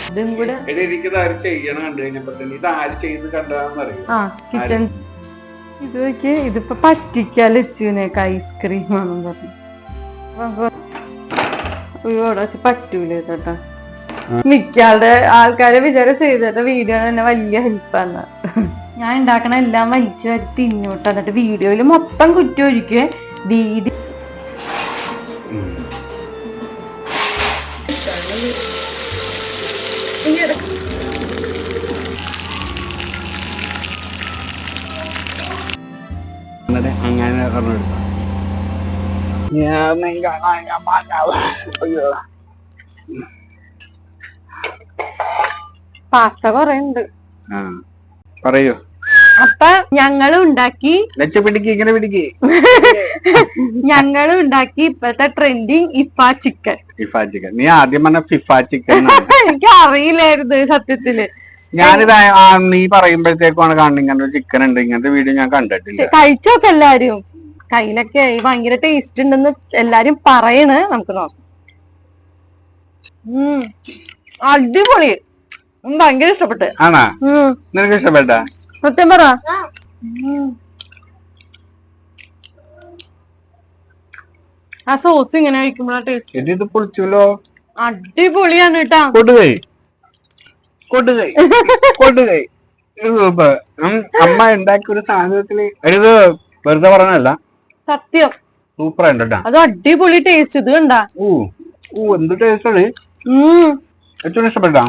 ഇതും കൂടെ കിച്ചൺ ഇത് നോക്കിയേ, ഇതിപ്പോ പറ്റിക്കാൽ വെച്ചൂനേക്ക് ഐസ്ക്രീം ആണെന്ന് പറഞ്ഞു. ഇവിടെ പറ്റൂല കേട്ടാ. മിക്കാളുടെ ആൾക്കാരെ വിചാരം ചെയ്തിട്ട് വീഡിയോ തന്നെ വലിയ ഹെൽപ്പാണ്. ഞാൻ ഉണ്ടാക്കണ എല്ലാം വലിച്ചു വരി തിന്നോട്ട്. എന്നിട്ട് വീഡിയോയില് മൊത്തം കുറ്റം ഒഴിക്കുക. വീഡിയോ അങ്ങനെ പാസ്ത കൊറേ ഉണ്ട്. പറയൂ. അപ്പൊ ഞങ്ങളും ഉണ്ടാക്കി ഞങ്ങളും ഉണ്ടാക്കി ഇപ്പഴത്തെ ട്രെൻഡിങ് ഇഫാ ചിക്കൻ. നീ ആദ്യം പറഞ്ഞ ഫിഫ ചിക്കൻ. എനിക്ക് അറിയില്ലായിരുന്നു സത്യത്തില്. ഞാനിത് നീ പറയുമ്പോഴത്തേക്കാണ് കാണുന്നത് ഇങ്ങനെ ചിക്കൻ ഉണ്ട്. ഇങ്ങനത്തെ വീഡിയോ ഞാൻ കണ്ടിട്ടില്ല. കഴിച്ചോക്കെ എല്ലാരും. കയ്യിലൊക്കെ ഭയങ്കര ടേസ്റ്റ് ഉണ്ടെന്ന് എല്ലാരും പറയണ്. നമുക്ക് നോക്കാം. അടിപൊളി. ഭയങ്കര ഇഷ്ടപ്പെട്ട്. ആണാ? നിനക്ക് ഇഷ്ടപ്പെട്ട? സത്യം പറ. ആ സോസ് ഇങ്ങനെ കഴിക്കുമ്പോഴാ ടേസ്റ്റ്. ഇത് പൊളിച്ചല്ലോ. അടിപൊളിയാണ് കേട്ടാ. കൊടുകൈ അമ്മ ഉണ്ടാക്കിയ ഒരു സാധനത്തില് ഇത് വെറുതെ പറഞ്ഞല്ല, സത്യം സൂപ്പർ ആയിട്ടാ. അത് അടിപൊളി ടേസ്റ്റ്. ഇത് കണ്ടാ എന്ത് ടേസ്റ്റ് ആണ്. ഏറ്റവും ഇഷ്ടപ്പെട്ടാ?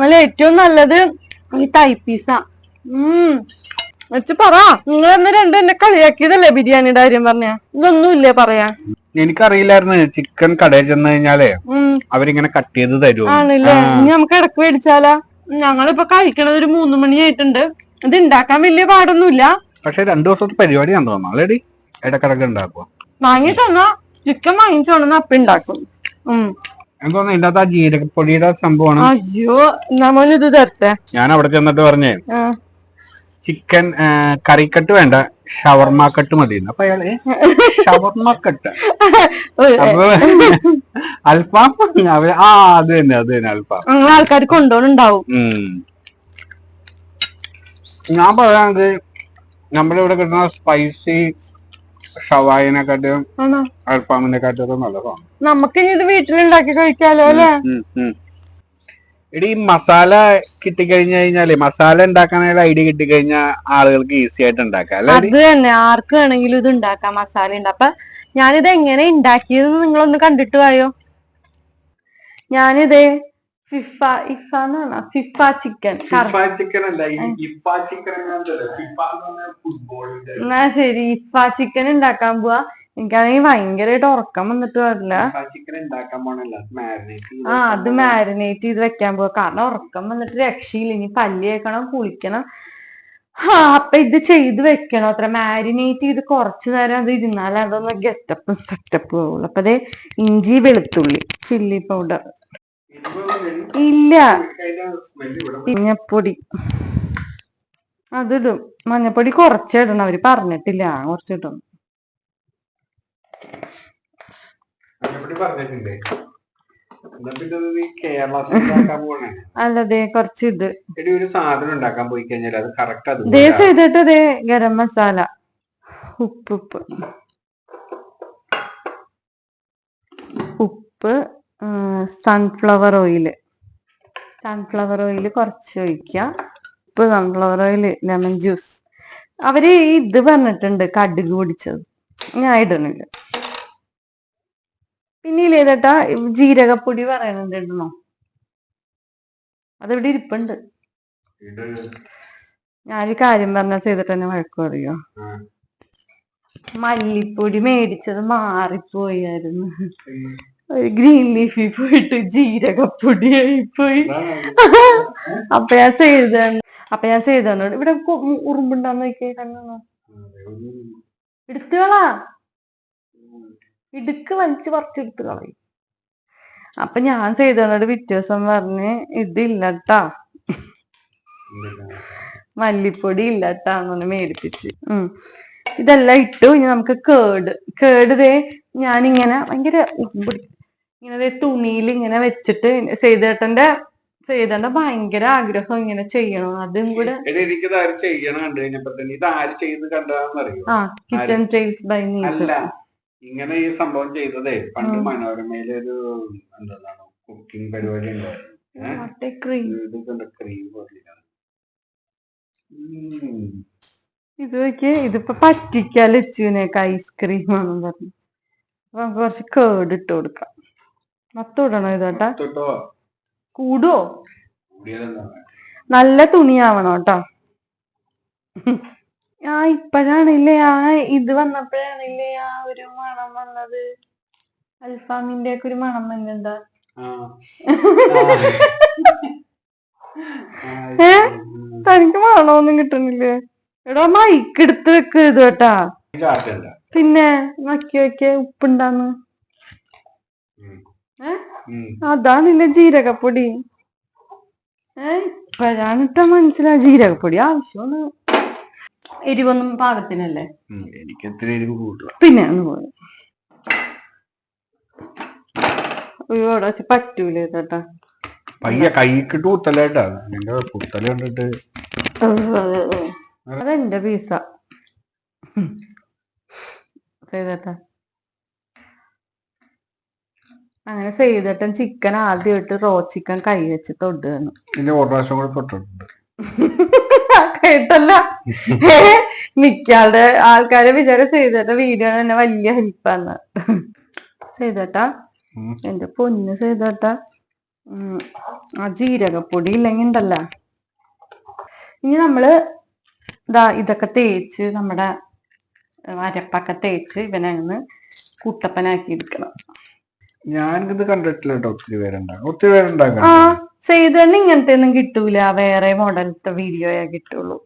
അല്ല ഏറ്റവും നല്ലത് ഈ തൈ പീസ. വെച്ച് പറ. നിങ്ങൾ എന്ന് രണ്ടും എന്നെ കളിയാക്കിയതല്ലേ ബിരിയാണിയുടെ കാര്യം പറഞ്ഞ? ഇതൊന്നുമില്ലേ പറയാ? എനിക്കറിയില്ലായിരുന്നു ചിക്കൻ കടയിൽ ചെന്ന് കഴിഞ്ഞാലേ അവരിങ്ങനെ കട്ട് ചെയ്ത് തരും. ആണല്ലേ? ഇനി നമുക്ക് ഇടക്ക് മേടിച്ചാലാ? ഞങ്ങളിപ്പോ കഴിക്കണത് ഒരു 3 മണിയായിട്ടുണ്ട്. ഇത് ഉണ്ടാക്കാൻ വലിയ പാടൊന്നുമില്ല. പക്ഷെ 2 ദിവസത്തെ പരിപാടിയാന്ന് തോന്നുന്നു. ആൾറെഡി ഇടക്കിടക്ക് ഉണ്ടാക്കുക. വാങ്ങി തന്നാ ചിക്കൻ വാങ്ങിച്ചോണെന്ന് അപ്പ ഉണ്ടാക്കും. എന്തോന്ന് ഇതിന്റെ അകത്ത് ആ ജീരകപ്പൊടിയുടെ സംഭവമാണ്. അയ്യോ നമ്മളിത് തരട്ടെ. ഞാൻ അവിടെ ചെന്നിട്ട് പറഞ്ഞേ ചിക്കൻ കറിക്കട്ട് വേണ്ട, ഷവർമ കട്ട് മതി. അപ്പൊ അയാള് ഷവർമ കട്ട് അപ്പൊ അൽഫാം. അത് തന്നെ അൽഫാം. ആൾക്കാർ കൊണ്ടുപോകുന്നുണ്ടാവും. ഞാൻ പറയാണെങ്കിൽ നമ്മുടെ ഇവിടെ കിട്ടുന്ന സ്പൈസി ഷവായിനെക്കാട്ടും അൽഫാമിനെക്കാട്ടും നല്ലതാണ്. നമുക്ക് ഇനി ഇത് വീട്ടിലുണ്ടാക്കി കഴിക്കാലോ അല്ലെ? എടി മസാല കിട്ടിക്കഴിഞ്ഞു കഴിഞ്ഞാല്, മസാല ഉണ്ടാക്കാനുള്ള ഐഡിയ കിട്ടിക്കഴിഞ്ഞാൽ ആളുകൾക്ക് ഈസി ആയിട്ട് ഉണ്ടാക്കാം. അത് തന്നെ, ആർക്ക് വേണമെങ്കിലും ഇത് ഉണ്ടാക്കാം. മസാല ഉണ്ട്. അപ്പൊ ഞാനിത് എങ്ങനെ ഉണ്ടാക്കിയത് നിങ്ങളൊന്ന് കണ്ടിട്ട് പോയോ? ഞാനിത് ഫിഫ ചിക്കൻ. എന്നാ ശരി, ഇഫ ചിക്കൻ ഉണ്ടാക്കാൻ പോവാ. എനിക്കാണെങ്കിൽ ഭയങ്കരമായിട്ട് ഉറക്കം വന്നിട്ട് വരില്ല. അത് മാരിനേറ്റ് ചെയ്ത് വെക്കാൻ പോവാ. കാരണം ഉറക്കം വന്നിട്ട് രക്ഷയില്ല. ഇനി പല്ല് തേക്കണം, കുളിക്കണം. അപ്പൊ ഇത് ചെയ്ത് വെക്കണം അത്ര. മാരിനേറ്റ് ചെയ്ത് കുറച്ചു നേരം അത് ഇരുന്നാലേ അതൊന്ന് ഗെറ്റപ്പും സെറ്റപ്പും ആവുള്ളൂ. അപ്പൊ അതേ ഇഞ്ചി, വെളുത്തുള്ളി, ചില്ലി പൗഡർ ഇല്ല, മഞ്ഞപ്പൊടി അതിടും. മഞ്ഞപ്പൊടി കുറച്ചിടണം. അവര് പറഞ്ഞിട്ടില്ല, കുറച്ചിടും. അല്ലതെ കുറച്ച് ഇത് ഒരു സാധനം ഉണ്ടാക്കാൻ പോയി കഴിഞ്ഞാൽ അത് കറക്റ്റ് ചെയ്തിട്ട് ദേ ഗരം മസാല, ഉപ്പ് സൺഫ്ലവർ ഓയില് കുറച്ച് ഒഴിക്കുക. ഉപ്പ്, സൺഫ്ലവർ ഓയില്, ലെമൺ ജ്യൂസ്. അവര് ഇത് പറഞ്ഞിട്ടുണ്ട് കടുക് പൊടിച്ചത്. ഞാൻ ഇടണില്ല. പിന്നെ ഇല്ലേട്ടാ ജീരകപ്പൊടി പറയുന്നുണ്ട്, ഇടണോ? അതിവിടെ ഇരിപ്പുണ്ട്. ഞാനൊരു കാര്യം പറഞ്ഞാൽ ചെയ്തിട്ട് തന്നെ വഴക്ക് പറയോ? മല്ലിപ്പൊടി മേടിച്ചത് മാറിപ്പോയായിരുന്നു. ഒരു ഗ്രീൻ ലീഫിൽ പോയിട്ട് ജീരകപ്പൊടി ആയിപ്പോയി. അപ്പൊ ഞാൻ ചെയ്തോണ്ട് ഇവിടെ ഉറുമ്പുണ്ടാന്ന് നോക്കിയേ. കണ്ണോ എടുത്തുകളാ, ഇടുക്ക് വലിച്ചു പറിച്ചെടുത്ത് കളയും. അപ്പൊ ഞാൻ ചെയ്തോണ്ട് പിറ്റേ ദിവസം പറഞ്ഞ് ഇതില്ലട്ടാ, മല്ലിപ്പൊടി ഇല്ലട്ടാന്ന് മേടിപ്പിച്ച്. ഇതെല്ലാം ഇട്ടു. ഇനി നമുക്ക് കേട് ദേ ഞാനിങ്ങനെ ഭയങ്കര ഇങ്ങനെ തുണിയിൽ ഇങ്ങനെ വെച്ചിട്ട് ചെയ്തേട്ടന്റെ ഭയങ്കര ആഗ്രഹം ഇങ്ങനെ ചെയ്യണം. അതും കൂടെ എനിക്കിത് ആര് ചെയ്യണം കണ്ടു കഴിഞ്ഞപ്പോ തന്നെ ഇത് ആര് ചെയ്യുന്നത് കണ്ടതാണെന്നറിയോ? കിച്ചൺ ടൈൽസ് ബൈ അല്ല, ഇങ്ങനെ ഈ സംഭവം ചെയ്തതേ പണ്ട് മനോരമയിലൊരു എന്താണ് കുക്കിംഗ് പരിപാടി ഉണ്ടായിരുന്നു. ക്രീം പോലെയാണ് ഇത്. ഇതിപ്പോ പറ്റിക്കാൻ ലച്ചുവിനേക്ക് ഐസ്ക്രീം ആണെന്ന് പറഞ്ഞു. അപ്പൊ നമുക്ക് കുറച്ച് കേട് ഇട്ട് കൊടുക്കാം. മൊത്തം ഇതോട്ടാ കൂടുവോ? നല്ല തുണിയാവണം കേട്ടോ. ഇപ്പഴാണില്ലേ ഇത് വന്നപ്പോഴാണില്ലേ ഒരു മണം വന്നത്. അൽഫാമിന്റെ ഒക്കെ ഒരു മണം വന്നെന്താ? തനിക്ക് മണമൊന്നും കിട്ടുന്നില്ലേ? എടാ മൈക്ക് എടുത്ത് വെക്ക് ഇത് കേട്ടാ. പിന്നെ നക്കി വെക്ക ഉപ്പുണ്ടാന്ന്. അതാണില്ലേ ജീരകപ്പൊടി. ഇപ്പഴാണ് ഇട്ട മനസ്സിലാ ജീരകപ്പൊടി ആവശ്യമാണ്. എരിവൊന്നും പാകത്തിനല്ലേ? എനിക്ക് എത്ര എരിവ് കൂട്ടുക. പിന്നെ ഒന്ന് പോയി ഇവിടെ വെച്ച് പറ്റൂലേ ചേട്ടാ. പയ്യ കൈക്കിട്ട് കുത്തലേട്ടാ. നിന്റെ കുത്തല കണ്ടിട്ട് അതെന്റെ പീസ ചെയ്തേട്ടാ. അങ്ങനെ ചെയ്തേട്ടൻ ചിക്കൻ ആദ്യമായിട്ട് റോ ചിക്കൻ കൈ വെച്ച് തൊടുകയാണ്. കേട്ടല്ല. മിക്കാളുടെ ആൾക്കാരെ വിചാരം ചെയ്തേട്ട വീഡിയോ തന്നെ വലിയ ഹെൽപ്പാന്ന്. ചെയ്തേട്ടാ എന്റെ പൊന്ന് ചെയ്തേട്ടാ. ആ ജീരകപ്പൊടി ഇല്ലെങ്കിൽ ഉണ്ടല്ല. ഇനി നമ്മള് ഇതൊക്കെ തേച്ച് നമ്മുടെ അരപ്പൊക്കെ തേച്ച് ഇവനങ്ങ് കുട്ടപ്പനാക്കി എടുക്കണം. ഞാനിത് കണ്ടിട്ടില്ല കേട്ടോ. ഒത്തിരി പേരുണ്ടാകും. ചെയ്തന്നെ ഇങ്ങനത്തെ ഒന്നും കിട്ടൂല. വേറെ മോഡലത്തെ വീഡിയോയാ കിട്ടുള്ളൂ.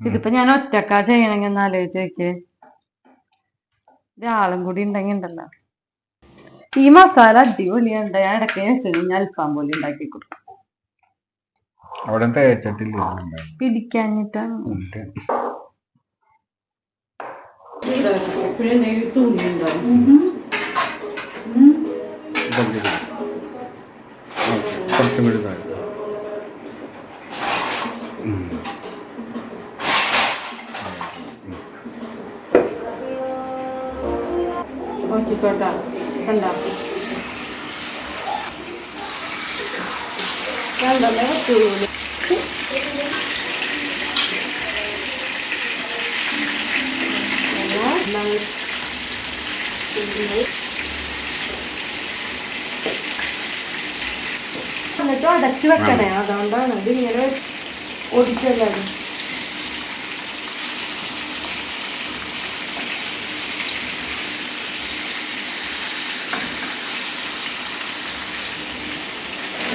ഇതിപ്പോ ഞാൻ ഒറ്റക്കാ ചെയ്യണമെങ്കിൽ ഒന്ന് ആലോചിച്ച് നോക്കിയേ. ഒരാളും കൂടി ഉണ്ടെങ്കിൽ ഉണ്ടല്ലോ. ഈ മസാല അടിപൊളിയുണ്ട്. ഞാൻ ഇടയ്ക്ക് വെച്ചാൽ അൽഫാം പോലെ ഉണ്ടാക്കി കൊടുക്കും. പിടിക്കാഞ്ഞിട്ടാണ്. നോക്കിക്കോട്ടാ കണ്ടോ കണ്ടല്ലേ പറ്റുള്ളൂ. എന്നിട്ട് അടച്ചു വെക്കണേ. അതുകൊണ്ടാണ് ഇതിങ്ങനെ ഒടിച്ചല്ലേ.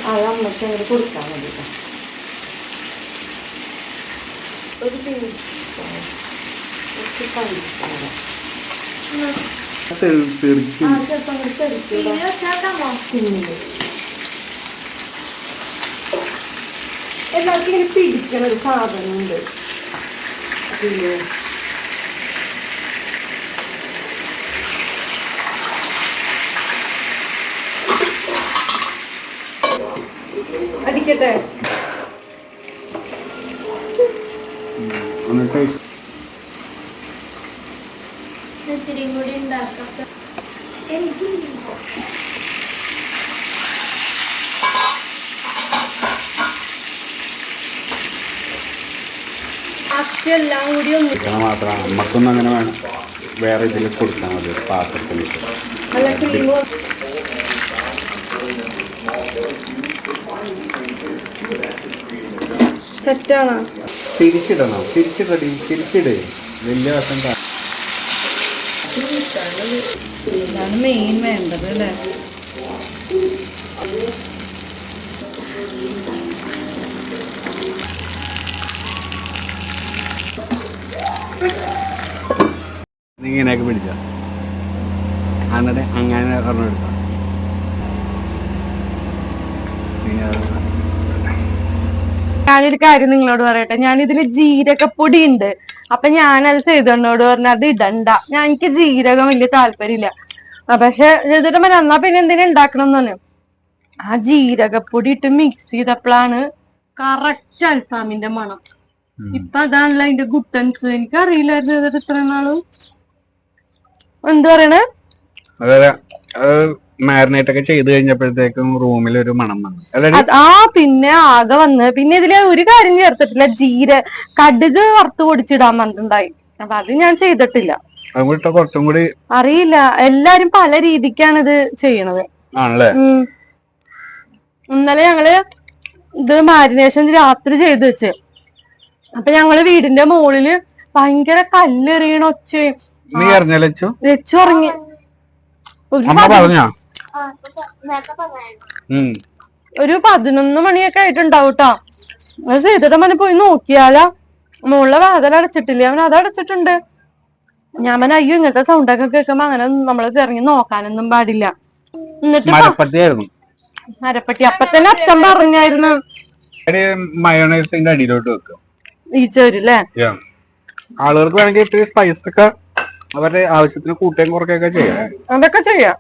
അത് അമ്മയ്ക്ക് അങ്ങനെ കൊടുക്കാൻ മതി. ഒരു എല്ലാവർക്കും ഇങ്ങനെ പിടിക്കണ ഒരു സാധനമുണ്ട്. അടിക്കട്ടെ. ഇത്തിരിയും കൂടി ഉണ്ടാക്കാം. എനിക്ക് എല്ലാം കൂടി മാത്രം നമ്മക്കൊന്നും അങ്ങനെ വേണം. വേറെ ഇതിൽ കൊടുത്താൽ മതി പാത്രത്തിൽ. നല്ല ക്രീം സെറ്റാണോ? തിരിച്ചിടണം. തിരിച്ചിട്. വലിയ വശം ഇതാണ് മെയിൻ വേണ്ടത് അല്ലേ? ഇങ്ങനെയൊക്കെ പിടിച്ച എന്നിട്ട് അങ്ങനെ പറഞ്ഞെടുത്ത ഞാനൊരു കാര്യം നിങ്ങളോട് പറയട്ടെ. ഞാനിതില് ജീരകപ്പൊടി ഉണ്ട്. അപ്പൊ ഞാനത് ചെയ്തോട് പറഞ്ഞ അത് ഇടണ്ട. എനിക്ക് ജീരകം വലിയ താല്പര്യമില്ല. പക്ഷെ ചെയ്തിട്ട് എന്നാ പിന്നെ എന്തിനാ ഉണ്ടാക്കണം എന്ന് പറഞ്ഞു. ആ ജീരകപ്പൊടി ഇട്ട് മിക്സ് ചെയ്തപ്പോഴാണ് കറക്റ്റ് അൽഫാമിന്റെ മണം. ഇപ്പൊ അതാണല്ലോ അതിന്റെ ഗുട്ടൻസ്. എനിക്കറിയില്ലായിരുന്നു ഇതിട്ട് ഇത്ര നാളും. എന്ത് പറയണേ? മാരിനേറ്റ് ഒക്കെ ചെയ്ത് കഴിഞ്ഞപ്പോഴത്തേക്കും റൂമിൽ ഒരു മണം വന്നു. പിന്നെ ആകെ വന്ന് പിന്നെ ഇതില് ഒരു കാര്യം ചേർത്തിട്ടില്ല. കടുക് വറുത്ത് പൊടിച്ചിടാൻ പറഞ്ഞിട്ടുണ്ടായി. അപ്പൊ അത് ഞാൻ ചെയ്തിട്ടില്ല. കുറച്ചും കൂടി അറിയില്ല, എല്ലാരും പല രീതിക്കാണ് ഇത് ചെയ്യണത്. ആണല്ലേ? ഇന്നലെ ഞങ്ങള് ഇത് മാരിനേഷൻ രാത്രി ചെയ്ത് വെച്ച്. അപ്പൊ ഞങ്ങള് വീടിന്റെ മുകളില് ഭയങ്കര കല്ലെറിയണ ഒച്ചയും. നീ അറിഞ്ഞാലോ? ലച്ചു ഉറങ്ങി. ഒരു 11 മണിയൊക്കെ ആയിട്ടുണ്ടാവും കേട്ടോ. അത് ചെയ്തിട്ട് അവന് പോയി നോക്കിയാലാ മുകളിലെ വാതിൽ അടച്ചിട്ടില്ലേ? അവൻ അത് അടച്ചിട്ടുണ്ട്. ഞാൻ അയ്യോ ഇങ്ങനത്തെ സൗണ്ടൊക്കെ കേൾക്കുമ്പോ അങ്ങനെ നമ്മള് ഇറങ്ങി നോക്കാനൊന്നും പാടില്ല. എന്നിട്ട് മരപ്പട്ടി അപ്പൊ തന്നെ അച്ഛൻ പറഞ്ഞായിരുന്നു മയോണൈസിന്റെ അടിയിലോട്ട് വെക്കും ഈ ചോരല്ലേ. ആളുകൾക്ക് വേണമെങ്കിൽ ഇത്തിരി സ്പൈസ് ഒക്കെ അവരുടെ ആവശ്യത്തിന് കൂട്ടുകയും കുറയ്ക്കുകയൊക്കെ ചെയ്യാം. അതൊക്കെ ചെയ്യാം.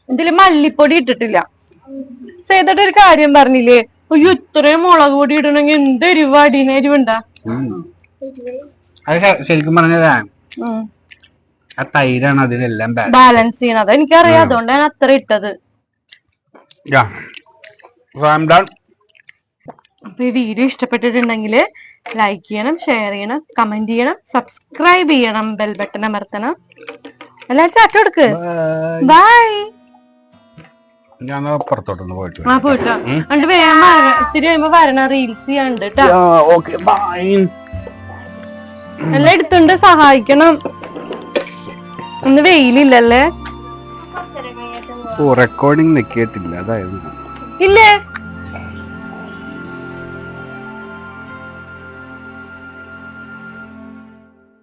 ഇതില് മല്ലിപ്പൊടി ഇട്ടിട്ടില്ല. ചെയ്തിട്ട് ഒരു കാര്യം പറഞ്ഞില്ലേ, അയ്യോ ഇത്രയും മുളക് പൊടി ഇടണമെങ്കിൽ എന്ത് എരിവാടീന എരിവുണ്ടാ. അത് ശരിക്കും പറഞ്ഞതാ ആ തൈരാണ് അതിനെല്ലാം ബാലൻസ് ചെയ്യണത്. എനിക്കറിയാം, അതുകൊണ്ടാണ് അത്ര ഇട്ടത്. അപ്പൊ ഈ വീഡിയോ ഇഷ്ടപ്പെട്ടിട്ടുണ്ടെങ്കിൽ ലൈക്ക് ചെയ്യണം, ഷെയർ ചെയ്യണം, കമന്റ് ചെയ്യണം, സബ്സ്ക്രൈബ് ചെയ്യണം, ബെൽ ബട്ടൺ അമർത്തണം. എല്ലാരും ചാറ്റ കൊടുക്ക്. ബൈ. ഞാൻ പുറത്തോട്ടൊന്ന് പോയിട്ട് പോയിട്ടോ. എന്നിട്ട് വേഗം ഇത്തിരി കഴിയുമ്പോ വരണ റീൽസ് ചെയ്യാണ്ട് കേട്ടോ. എല്ലാം എടുത്തുണ്ട് സഹായിക്കണം. ഇന്ന് വെയിലില്ലല്ലേ? റെക്കോർഡിംഗ് നിൽക്കിയിട്ടില്ല, അതായത് ഇല്ലേ?